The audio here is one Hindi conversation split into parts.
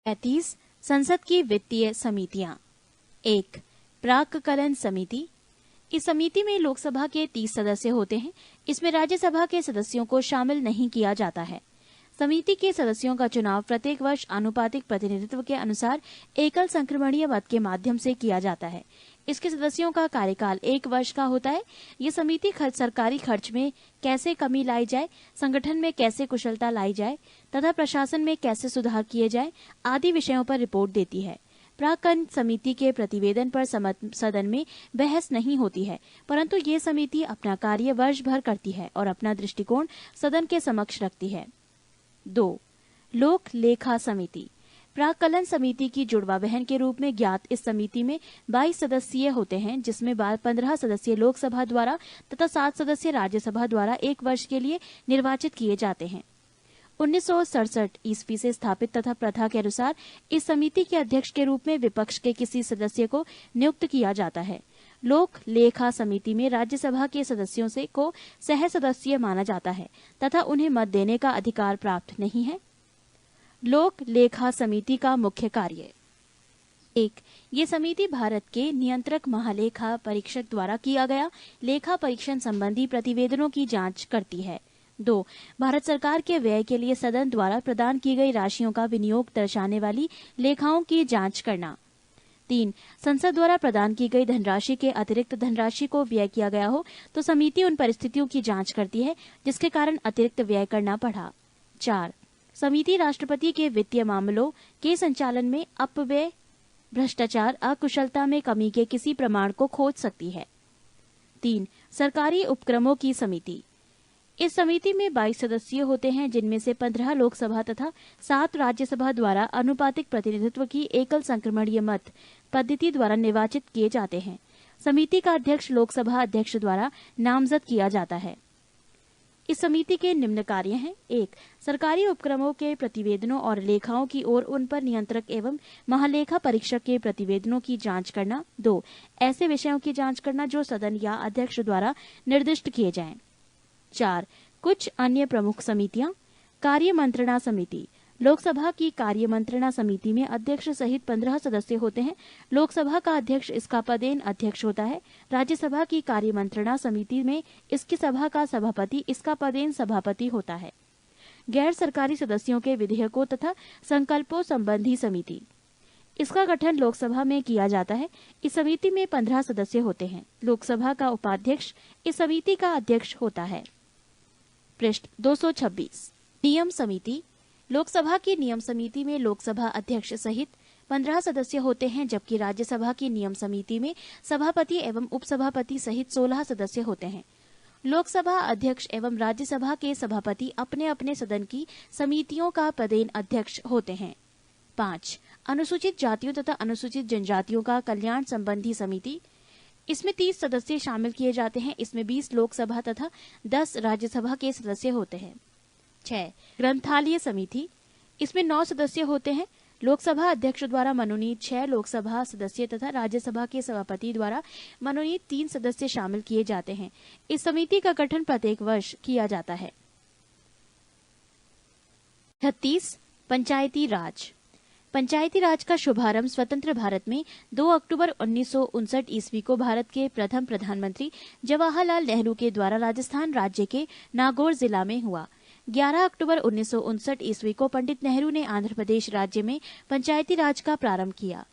35 संसद की वित्तीय समितियां। 1 प्राक्कलन समिति। इस समिति में लोकसभा के 30 सदस्य होते हैं। इसमें राज्यसभा के सदस्यों को शामिल नहीं किया जाता है। समिति के सदस्यों का चुनाव प्रत्येक वर्ष आनुपातिक प्रतिनिधित्व के अनुसार एकल संक्रमणीय मत के माध्यम से किया जाता है। इसके सदस्यों का कार्यकाल 1 वर्ष का होता है। ये समिति सरकारी खर्च में कैसे कमी लाई जाए, संगठन में कैसे कुशलता लाई जाए तथा प्रशासन में कैसे सुधार किए जाए आदि विषयों पर रिपोर्ट देती है। प्राक्कलन समिति के प्रतिवेदन पर सदन में बहस नहीं होती है, परंतु ये समिति अपना कार्य वर्ष भर करती है और अपना दृष्टिकोण सदन के समक्ष रखती है। 2 लोक लेखा समिति। प्राक्कलन समिति की जुड़वा बहन के रूप में ज्ञात इस समिति में 22 सदस्य होते हैं, जिसमें 15 सदस्य लोकसभा द्वारा तथा 7 सदस्य राज्यसभा द्वारा 1 वर्ष के लिए निर्वाचित किए जाते हैं। 1967 ईस्वी से स्थापित तथा प्रथा के अनुसार इस समिति के अध्यक्ष के रूप में विपक्ष के किसी सदस्य को नियुक्त किया जाता है। लोक लेखा समिति में राज्यसभा के सदस्यों से को सह सदस्य माना जाता है तथा उन्हें मत देने का अधिकार प्राप्त नहीं है। लोक लेखा समिति का मुख्य कार्य। 1 ये समिति भारत के नियंत्रक महालेखा परीक्षक द्वारा किया गया लेखा परीक्षण संबंधी प्रतिवेदनों की जांच करती है। 2 भारत सरकार के व्यय के लिए सदन द्वारा प्रदान की गई राशियों का विनियोग दर्शाने वाली लेखाओं की जांच करना। 3 संसद द्वारा प्रदान की गई धनराशि के अतिरिक्त धनराशि को व्यय किया गया हो तो समिति उन परिस्थितियों की जांच करती है जिसके कारण अतिरिक्त व्यय करना पड़ा। 4 समिति राष्ट्रपति के वित्तीय मामलों के संचालन में अपव्यय, भ्रष्टाचार, अकुशलता में कमी के किसी प्रमाण को खोज सकती है। 3 सरकारी उपक्रमों की समिति। इस समिति में 22 सदस्य होते हैं, जिनमें से 15 लोकसभा तथा 7 राज्यसभा द्वारा अनुपातिक प्रतिनिधित्व की एकल संक्रमणीय मत पद्धति द्वारा निर्वाचित किए जाते हैं। समिति का अध्यक्ष लोकसभा अध्यक्ष द्वारा नामजद किया जाता है। इस समिति के निम्न कार्य हैं। 1 सरकारी उपक्रमों के प्रतिवेदनों और लेखाओं की ओर उन पर नियंत्रक एवं महालेखा परीक्षक के प्रतिवेदनों की जांच करना। 2 ऐसे विषयों की जांच करना जो सदन या अध्यक्ष द्वारा निर्दिष्ट किए जाएं। 4 कुछ अन्य प्रमुख समितियां। कार्य मंत्रणा समिति। लोकसभा की कार्य मंत्रणा समिति में अध्यक्ष सहित 15 सदस्य होते हैं। लोकसभा का अध्यक्ष इसका पदेन अध्यक्ष होता है। राज्यसभा की कार्य मंत्रणा समिति में इसकी सभा का सभापति इसका पदेन सभापति होता है। गैर सरकारी सदस्यों के विधेयकों तथा संकल्पों संबंधी समिति। इसका गठन लोकसभा में किया जाता है। इस समिति में 15 सदस्य होते हैं। लोकसभा का उपाध्यक्ष इस समिति का अध्यक्ष होता है। पृष्ठ 226। नियम समिति। लोकसभा की नियम समिति में लोकसभा अध्यक्ष सहित 15 सदस्य होते हैं, जबकि राज्यसभा की नियम समिति में सभापति एवं उपसभापति सहित 16 सदस्य होते हैं। लोकसभा अध्यक्ष एवं राज्यसभा के सभापति अपने अपने सदन की समितियों का पदेन अध्यक्ष होते हैं। 5 अनुसूचित जातियों तथा अनुसूचित जनजातियों का कल्याण संबंधी समिति। इसमें 30 सदस्य शामिल किए जाते हैं। इसमें 20 लोकसभा तथा 10 राज्यसभा के सदस्य होते हैं। 6 ग्रंथालय समिति। इसमें 9 सदस्य होते हैं। लोकसभा अध्यक्ष द्वारा मनोनीत 6 लोकसभा सदस्य तथा राज्यसभा के सभापति द्वारा मनोनीत 3 सदस्य शामिल किए जाते हैं। इस समिति का गठन प्रत्येक वर्ष किया जाता है। 36 पंचायती राज। पंचायती राज का शुभारंभ स्वतंत्र भारत में 2 अक्टूबर 1959 ईस्वी को भारत के प्रथम प्रधानमंत्री जवाहरलाल नेहरू के द्वारा राजस्थान राज्य के नागौर जिला में हुआ। 11 अक्टूबर 1959 ईस्वी को पंडित नेहरू ने आंध्र प्रदेश राज्य में पंचायती राज का प्रारंभ किया।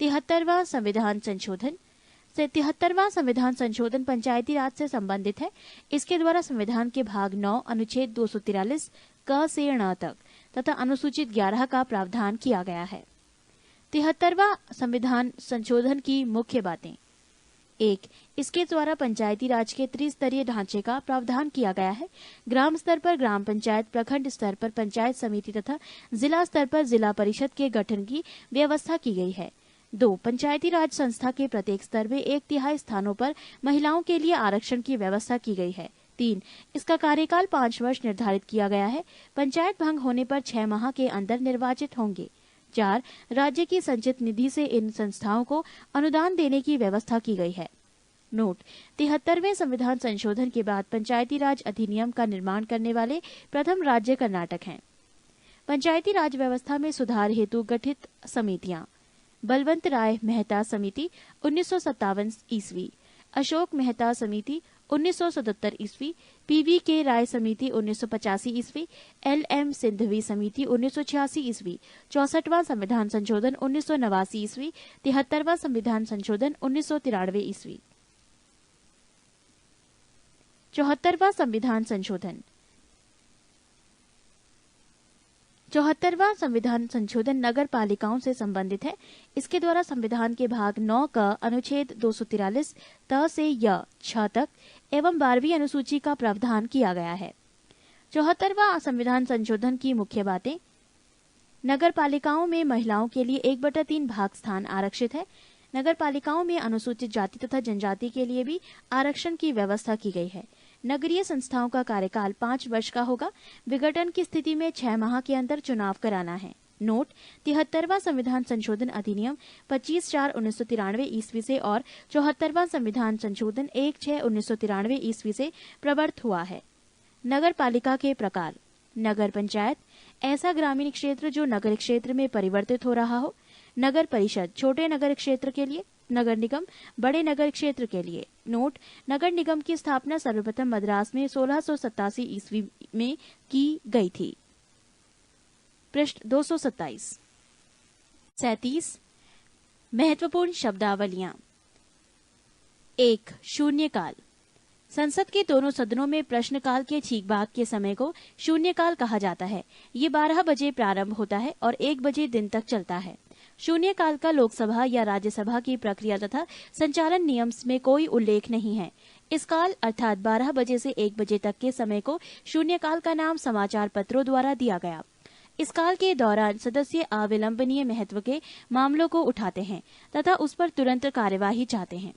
73वां संविधान संशोधन पंचायती राज से संबंधित है। इसके द्वारा संविधान के भाग 9 अनुच्छेद 243 क से ण तक तथा अनुसूचित 11 का प्रावधान किया गया है। 73वां संविधान संशोधन की मुख्य बातें। 1 इसके द्वारा पंचायती राज के त्रिस्तरीय ढांचे का प्रावधान किया गया है। ग्राम स्तर पर ग्राम पंचायत, प्रखंड स्तर पर पंचायत समिति तथा जिला स्तर पर जिला परिषद के गठन की व्यवस्था की गई है। 2 पंचायती राज संस्था के प्रत्येक स्तर में 1/3 स्थानों पर महिलाओं के लिए आरक्षण की व्यवस्था की गई है। 3 इसका कार्यकाल 5 वर्ष निर्धारित किया गया है। पंचायत भंग होने पर 6 माह के अंदर निर्वाचित होंगे। 4 राज्य की संचित निधि से इन संस्थाओं को अनुदान देने की व्यवस्था की गई है। नोट 73वें संविधान संशोधन के बाद पंचायती राज अधिनियम का निर्माण करने वाले प्रथम राज्य कर्नाटक है। पंचायती राज व्यवस्था में सुधार हेतु गठित समितियां। बलवंत राय मेहता समिति 1957 ईस्वी, अशोक मेहता समिति 1977 ईस्वी, पीवी के राय समिति 1985 ईस्वी, एल.एम. सिंधवी समिति 1986 ईस्वी, 64वां संविधान संशोधन 1989 ईस्वी, 73वां संविधान संशोधन 1993 ईस्वी। 74वां संविधान संशोधन। 74वां संविधान संशोधन नगर पालिकाओं से संबंधित है। इसके द्वारा संविधान के भाग 9 का अनुच्छेद 243 त से य 6 तक एवं 12वीं अनुसूची का प्रावधान किया गया है। 74वां संविधान संशोधन की मुख्य बातें। नगर पालिकाओं में महिलाओं के लिए 1/3 भाग स्थान आरक्षित है। नगर पालिकाओं में अनुसूचित जाति तथा जनजाति के लिए भी आरक्षण की व्यवस्था की गई है। नगरीय संस्थाओं का कार्यकाल 5 वर्ष का होगा। विघटन की स्थिति में 6 माह के अंदर चुनाव कराना है। नोट: 73वां संविधान संशोधन अधिनियम 25/4/1993 ईस्वी से और 74वां संविधान संशोधन 1/6/1993 ईस्वी से प्रवर्त हुआ है। नगर पालिका के प्रकार। नगर पंचायत ऐसा ग्रामीण क्षेत्र जो नगर क्षेत्र में परिवर्तित हो रहा हो। नगर परिषद छोटे नगर क्षेत्र के लिए। नगर निगम बड़े नगर क्षेत्र के लिए। नोट: नगर निगम की स्थापना सर्वप्रथम मद्रास में 1687 ईस्वी में की गई थी। पृष्ठ 227। 37 महत्वपूर्ण शब्दावलियां। 1. शून्यकाल। संसद के दोनों सदनों में प्रश्नकाल के ठीक बाद के समय को शून्यकाल कहा जाता है। ये 12 बजे प्रारंभ होता है और 1 बजे दिन तक चलता है। शून्यकाल का लोकसभा या राज्यसभा की प्रक्रिया तथा संचालन नियम में कोई उल्लेख नहीं है। इस काल अर्थात 12 बजे से 1 बजे तक के समय को शून्यकाल का नाम समाचार पत्रों द्वारा दिया गया। इस काल के दौरान सदस्य अविलंबनीय महत्व के मामलों को उठाते हैं तथा उस पर तुरंत कार्यवाही चाहते हैं।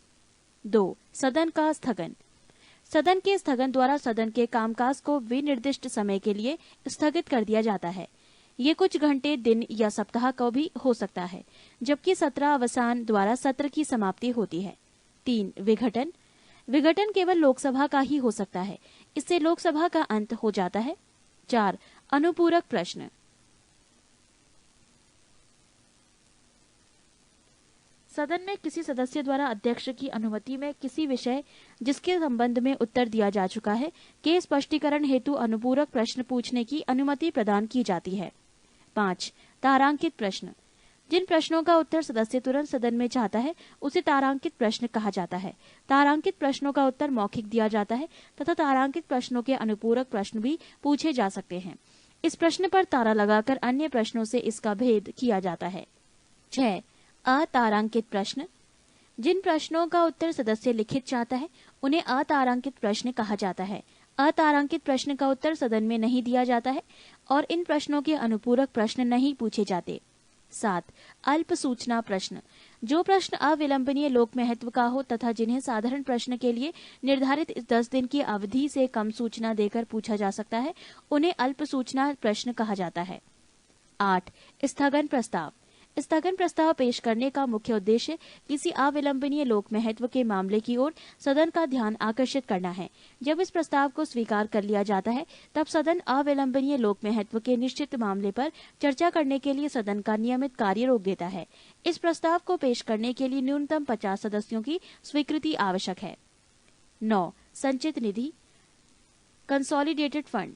2. सदन का स्थगन। सदन के स्थगन द्वारा सदन के कामकाज को विनिर्दिष्ट समय के लिए स्थगित कर दिया जाता है। ये कुछ घंटे, दिन या सप्ताह का भी हो सकता है, जबकि सत्र अवसान द्वारा सत्र की समाप्ति होती है। 3. विघटन। विघटन केवल लोकसभा का ही हो सकता है। इससे लोकसभा का अंत हो जाता है। 4. अनुपूरक प्रश्न। सदन में किसी सदस्य द्वारा अध्यक्ष की अनुमति में किसी विषय जिसके संबंध में उत्तर दिया जा चुका है के स्पष्टीकरण हेतु अनुपूरक प्रश्न पूछने की अनुमति प्रदान की जाती है। 5. तारांकित प्रश्न। जिन प्रश्नों का उत्तर सदस्य तुरंत सदन में चाहता है उसे तारांकित प्रश्न कहा जाता है। तारांकित प्रश्नों का उत्तर मौखिक दिया जाता है तथा तारांकित प्रश्नों के अनुपूरक प्रश्न भी पूछे जा सकते हैं। इस प्रश्न पर तारा लगाकर अन्य प्रश्नों से इसका भेद किया जाता है। 6. अतारांकित प्रश्न। जिन प्रश्नों का उत्तर सदस्य लिखित चाहता है उन्हें अतारांकित प्रश्न कहा जाता है। अतारांकित प्रश्न का उत्तर सदन में नहीं दिया जाता है और इन प्रश्नों के अनुपूरक प्रश्न नहीं पूछे जाते। 7. अल्प सूचना प्रश्न। जो प्रश्न अविलंबनीय लोक महत्व का हो तथा जिन्हें साधारण प्रश्न के लिए निर्धारित 10 दिन की अवधि से कम सूचना देकर पूछा जा सकता है उन्हें अल्प सूचना प्रश्न कहा जाता है। 8. स्थगन प्रस्ताव। स्थगन प्रस्ताव पेश करने का मुख्य उद्देश्य किसी अविलंबनीय लोक महत्व के मामले की ओर सदन का ध्यान आकर्षित करना है। जब इस प्रस्ताव को स्वीकार कर लिया जाता है तब सदन अविलंबनीय लोक महत्व के निश्चित मामले पर चर्चा करने के लिए सदन का नियमित कार्य रोक देता है। इस प्रस्ताव को पेश करने के लिए न्यूनतम 50 सदस्यों की स्वीकृति आवश्यक है। 9. संचित निधि कंसोलिडेटेड फंड।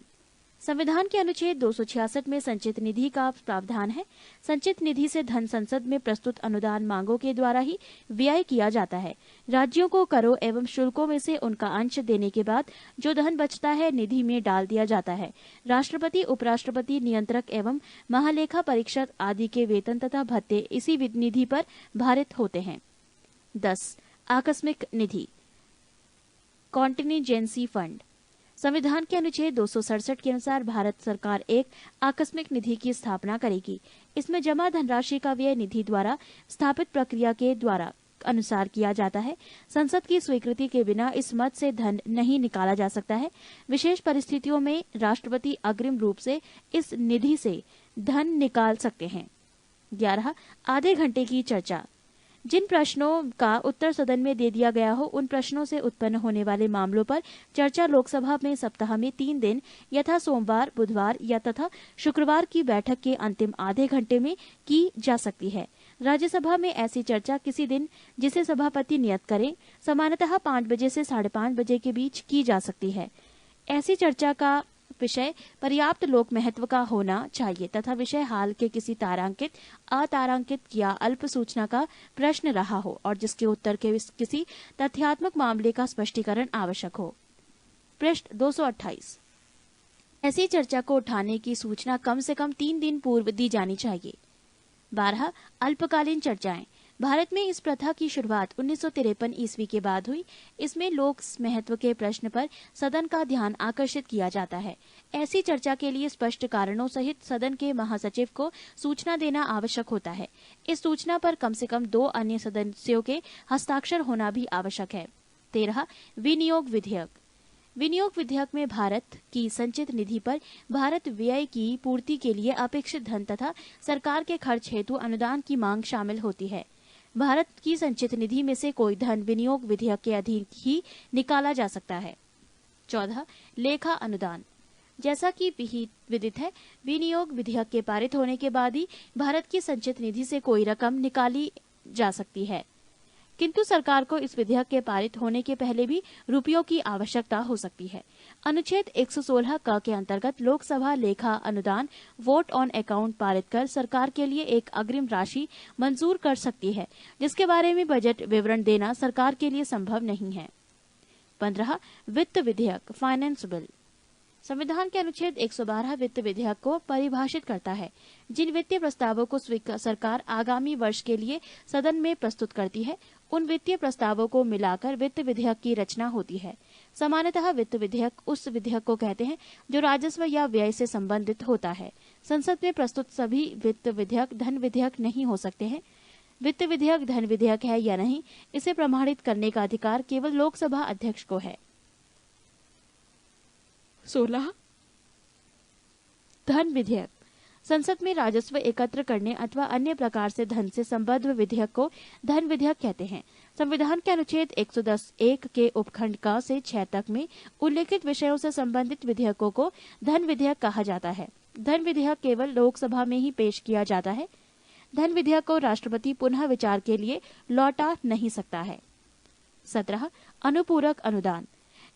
संविधान के अनुच्छेद 266 में संचित निधि का प्रावधान है। संचित निधि से धन संसद में प्रस्तुत अनुदान मांगों के द्वारा ही व्यय किया जाता है। राज्यों को करों एवं शुल्कों में से उनका अंश देने के बाद जो धन बचता है निधि में डाल दिया जाता है। राष्ट्रपति, उपराष्ट्रपति, नियंत्रक एवं महालेखा परीक्षक आदि के वेतन तथा भत्ते इसी निधि पर भारित होते हैं। 10. आकस्मिक निधि कॉन्टिजेंसी फंड। संविधान के अनुच्छेद 267 के अनुसार भारत सरकार एक आकस्मिक निधि की स्थापना करेगी। इसमें जमा धनराशि का व्यय निधि द्वारा स्थापित प्रक्रिया के द्वारा अनुसार किया जाता है। संसद की स्वीकृति के बिना इस मद से धन नहीं निकाला जा सकता है। विशेष परिस्थितियों में राष्ट्रपति अग्रिम रूप से इस निधि से धन निकाल सकते हैं। 11. आधे घंटे की चर्चा। जिन प्रश्नों का उत्तर सदन में दे दिया गया हो उन प्रश्नों से उत्पन्न होने वाले मामलों पर चर्चा लोकसभा में सप्ताह में 3 दिन यथा सोमवार, बुधवार या तथा शुक्रवार की बैठक के अंतिम आधे घंटे में की जा सकती है। राज्यसभा में ऐसी चर्चा किसी दिन जिसे सभापति नियत करें, सामान्यतः 5 बजे से 5:30 बजे के बीच की जा सकती है। ऐसी चर्चा का विषय पर्याप्त लोक महत्व का होना चाहिए तथा विषय हाल के किसी तारांकित, अतारांकित या अल्प सूचना का प्रश्न रहा हो और जिसके उत्तर के किसी तथ्यात्मक मामले का स्पष्टीकरण आवश्यक हो। पृष्ठ 228। ऐसी चर्चा को उठाने की सूचना कम से कम 3 दिन पूर्व दी जानी चाहिए। 12 अल्पकालीन चर्चाएं। भारत में इस प्रथा की शुरुआत 1953 ईस्वी के बाद हुई। इसमें लोक महत्व के प्रश्न पर सदन का ध्यान आकर्षित किया जाता है। ऐसी चर्चा के लिए स्पष्ट कारणों सहित सदन के महासचिव को सूचना देना आवश्यक होता है। इस सूचना पर कम से कम 2 अन्य सदस्यों के हस्ताक्षर होना भी आवश्यक है। 13 विनियोग विधेयक। विनियोग विधेयक में भारत की संचित निधि पर भारत व्यय की पूर्ति के लिए अपेक्षित धन तथा सरकार के खर्च हेतु अनुदान की मांग शामिल होती है। भारत की संचित निधि में से कोई धन विनियोग विधेयक के अधीन ही निकाला जा सकता है। 14 लेखा अनुदान। जैसा कि विदित है, विनियोग विधेयक के पारित होने के बाद ही भारत की संचित निधि से कोई रकम निकाली जा सकती है, किंतु सरकार को इस विधेयक के पारित होने के पहले भी रुपयों की आवश्यकता हो सकती है। अनुच्छेद 116 क के अंतर्गत लोकसभा लेखा अनुदान वोट ऑन अकाउंट पारित कर सरकार के लिए एक अग्रिम राशि मंजूर कर सकती है, जिसके बारे में बजट विवरण देना सरकार के लिए संभव नहीं है। 15 वित्त विधेयक फाइनेंस बिल। संविधान के अनुच्छेद 112 वित्त विधेयक को परिभाषित करता है। जिन वित्तीय प्रस्तावों को सरकार आगामी वर्ष के लिए सदन में प्रस्तुत करती है, उन वित्तीय प्रस्तावों को मिलाकर वित्त विधेयक की रचना होती है। सामान्यतः वित्त विधेयक उस विधेयक को कहते हैं जो राजस्व या व्यय से संबंधित होता है। संसद में प्रस्तुत सभी वित्त विधेयक धन विधेयक नहीं हो सकते हैं। वित्त विधेयक धन विधेयक है या नहीं, इसे प्रमाणित करने का अधिकार केवल लोकसभा अध्यक्ष को है। 16 धन विधेयक। संसद में राजस्व एकत्र करने अथवा अन्य प्रकार से धन से संबद्ध विधेयक को धन विधेयक कहते हैं। संविधान के अनुच्छेद 110(1) के उपखंड क से 6 तक में उल्लेखित विषयों से संबंधित विधेयकों को धन विधेयक कहा जाता है। धन विधेयक केवल लोकसभा में ही पेश किया जाता है। धन विधेयक को राष्ट्रपति पुनः विचार के लिए लौटा नहीं सकता है। 17 अनुपूरक अनुदान।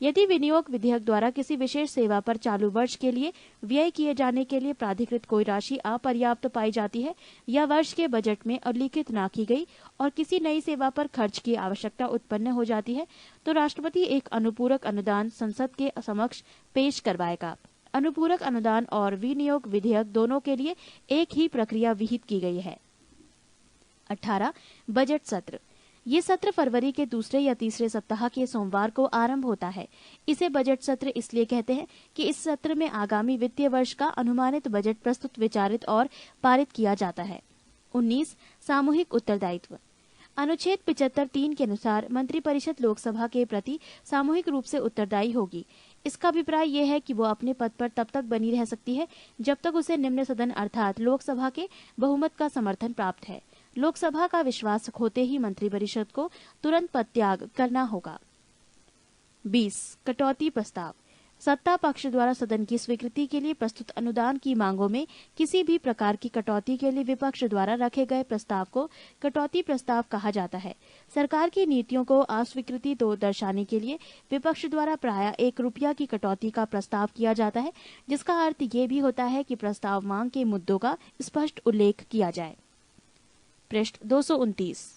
यदि विनियोग विधेयक द्वारा किसी विशेष सेवा पर चालू वर्ष के लिए व्यय किए जाने के लिए प्राधिकृत कोई राशि अपर्याप्त पाई जाती है या वर्ष के बजट में उल्लिखित न की गई और किसी नई सेवा पर खर्च की आवश्यकता उत्पन्न हो जाती है, तो राष्ट्रपति एक अनुपूरक अनुदान संसद के समक्ष पेश करवाएगा। अनुपूरक अनुदान और विनियोग विधेयक दोनों के लिए एक ही प्रक्रिया विहित की गई है। 18 बजट सत्र। ये सत्र फरवरी के दूसरे या तीसरे सप्ताह के सोमवार को आरंभ होता है। इसे बजट सत्र इसलिए कहते हैं कि इस सत्र में आगामी वित्तीय वर्ष का अनुमानित बजट प्रस्तुत, विचारित और पारित किया जाता है। 19 सामूहिक उत्तरदायित्व। अनुच्छेद 75(3) के अनुसार मंत्रिपरिषद लोकसभा के प्रति सामूहिक रूप से उत्तरदायी होगी। इसका अभिप्राय यह है कि वो अपने पद पर तब तक बनी रह सकती है जब तक उसे निम्न सदन अर्थात लोकसभा के बहुमत का समर्थन प्राप्त है। लोकसभा का विश्वास खोते ही मंत्रिपरिषद को तुरंत पदत्याग करना होगा। 20 कटौती प्रस्ताव। सत्ता पक्ष द्वारा सदन की स्वीकृति के लिए प्रस्तुत अनुदान की मांगों में किसी भी प्रकार की कटौती के लिए विपक्ष द्वारा रखे गए प्रस्ताव को कटौती प्रस्ताव कहा जाता है। सरकार की नीतियों को अस्वीकृति तो दर्शाने के लिए विपक्ष द्वारा प्रायः 1 रुपया की कटौती का प्रस्ताव किया जाता है, जिसका अर्थ ये भी होता है कि प्रस्ताव मांग के मुद्दों का स्पष्ट उल्लेख किया जाए। पृष्ठ 229।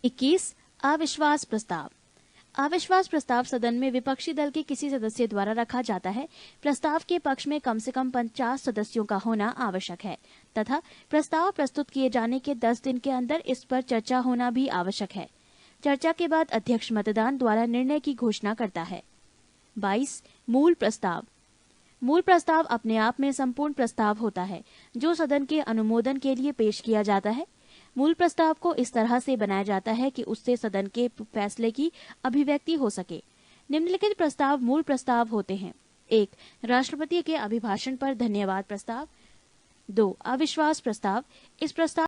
21 अविश्वास प्रस्ताव। अविश्वास प्रस्ताव सदन में विपक्षी दल के किसी सदस्य द्वारा रखा जाता है। प्रस्ताव के पक्ष में कम से कम 50 सदस्यों का होना आवश्यक है तथा प्रस्ताव प्रस्तुत किए जाने के 10 दिन के अंदर इस पर चर्चा होना भी आवश्यक है। चर्चा के बाद अध्यक्ष मतदान द्वारा निर्णय की घोषणा करता है। 22 मूल प्रस्ताव। मूल प्रस्ताव अपने आप में संपूर्ण प्रस्ताव होता है जो सदन के अनुमोदन के लिए पेश किया जाता है। मूल प्रस्ताव को इस तरह से बनाया जाता है कि उससे सदन के फैसले की अभिव्यक्ति हो सके। निम्नलिखित प्रस्ताव मूल प्रस्ताव होते हैं। 1 राष्ट्रपति के अभिभाषण पर धन्यवाद प्रस्ताव। 2 अविश्वास प्रस्ताव। इस प्रस्ताव